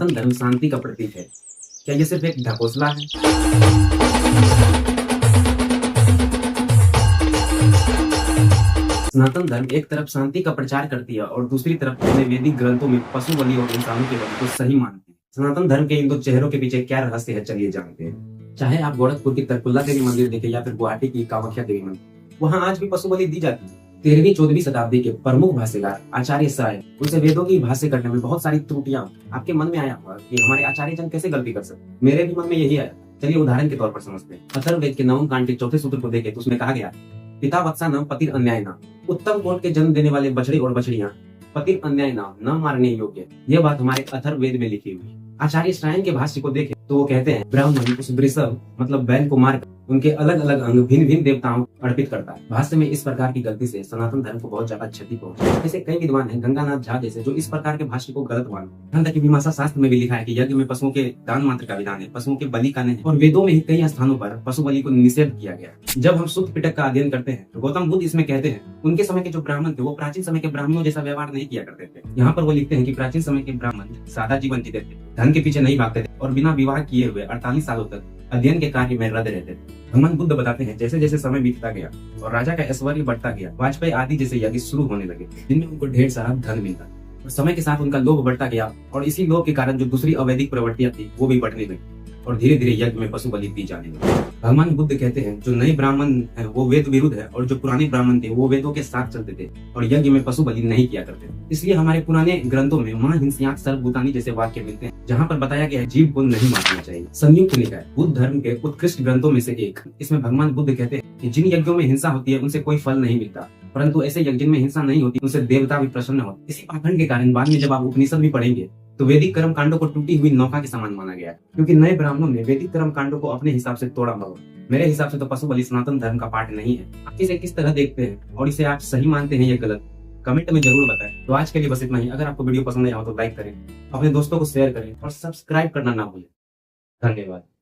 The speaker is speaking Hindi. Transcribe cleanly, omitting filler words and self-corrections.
सनातन धर्म शांति का प्रतीक है। क्या ये सिर्फ एक ढकोसला है? सनातन धर्म एक तरफ शांति का प्रचार करती है और दूसरी तरफ अपने वैदिक ग्रंथों में पशु बलि और इंसानों के बलि को सही मानती है। सनातन धर्म के इन दो चेहरों के पीछे क्या रहस्य है, चलिए जानते हैं। चाहे आप गोरखपुर की तरकुल्ला देवी मंदिर देखें या फिर गुवाहाटी की कामाख्या देवी मंदिर, वहाँ आज भी पशु बलि दी जाती है। 13वीं-14वीं शताब्दी के प्रमुख भाष्यकार आचार्य साय उनसे वेदों की भाष्य करने में बहुत सारी त्रुटियां आपके मन में आया होगा कि हमारे आचार्य जन कैसे गलती कर सकते। मेरे भी मन में यही आया। चलिए उदाहरण के तौर पर समझते हैं। अथर्ववेद के 9वें कांड के 4थे सूत्र को देखें तो उसमें कहा गया, पिता वत्सा नाम पतिर अन्याय नाम। उत्तम कोट के जन्म देने वाले बछड़े और बछड़ियां पतिर अन्याय नाम न मारने योग्य। यह बात हमारे अथर्ववेद में लिखी हुई है। आचार्य श्रायन के भाष्य को देखें तो वो कहते हैं, ब्राह्मण उस वृषभ मतलब बैल को मारकर उनके अलग अलग अंग भिन्न भिन्न देवताओं को अर्पित करता है। भाष्य में इस प्रकार की गलती से सनातन धर्म को बहुत ज्यादा क्षति पहुंची। ऐसे कई विद्वान हैं, गंगानाथ झा जैसे, जो इस प्रकार के भाष्य को गलत मान। यहाँ तक कि मीमांसा शास्त्र में भी लिखा है कि यज्ञ में पशुओं के दान मात्र का विधान है, पशुओं के बलि का नहीं। और वेदों में ही कई स्थानों पर पशु बलि को निषेध किया गया। जब हम सूक्त पिटक का अध्ययन करते हैं तो गौतम बुद्ध इसमें कहते हैं, उनके समय के जो ब्राह्मण थे वो प्राचीन समय के ब्राह्मणों जैसा व्यवहार नहीं किया करते थे। यहाँ पर वो लिखते हैं कि प्राचीन समय के ब्राह्मण सादा जीवन जीते थे, धन के पीछे नहीं भागते थे और बिना विवाह किए हुए 48 सालों तक अध्ययन के कार्य में रत रहते थे। भगवान बुद्ध बताते हैं, जैसे जैसे समय बीतता गया और राजा का ऐश्वर्य बढ़ता गया, वाजपेयी आदि जैसे यज्ञ शुरू होने लगे जिनमें उनको ढेर सारा धन मिलता और समय के साथ उनका लोभ बढ़ता गया और इसी लोभ के कारण जो दूसरी अवैधिक प्रवृत्तियां थी वो भी बढ़ने लगी और धीरे धीरे यज्ञ में पशु बलि दी जाने लगी। भगवान बुद्ध कहते हैं, जो नए ब्राह्मण है वो वेद विरुद्ध है और जो पुराने ब्राह्मण थे वो वेदों के साथ चलते थे और यज्ञ में पशु बलि नहीं किया करते। इसलिए हमारे पुराने ग्रंथों में मां हिंस्यात् सर्वभूतानि जैसे वाक्य मिलते हैं, जहाँ पर बताया गया है जीव को नहीं मारना चाहिए। संयुक्त निकाय बुद्ध धर्म के उत्कृष्ट ग्रंथों में से एक, इसमें भगवान बुद्ध कहते हैं कि जिन यज्ञों में हिंसा होती है उनसे कोई फल नहीं मिलता, परंतु ऐसे यज्ञ जिनमें हिंसा नहीं होती उनसे देवता भी प्रसन्न होते। इसी पाखंड के कारण बाद में जब आप उपनिषद भी पढ़ेंगे तो वैदिक कर्म कांडों को टूटी हुई नौका के समान माना गया, क्योंकि नए ब्राह्मणों ने वैदिक कर्म कांडों को अपने हिसाब से तोड़ा मरोड़ा। मेरे हिसाब से तो पशु बलि सनातन धर्म का पाठ नहीं है। आप इसे किस तरह देखते हैं और इसे आप सही मानते हैं या गलत, कमेंट में जरूर बताएं। तो आज के लिए बस इतना ही। अगर आपको वीडियो पसंद आया हो तो लाइक करें, अपने दोस्तों को शेयर करें और सब्सक्राइब करना ना भूलें। धन्यवाद।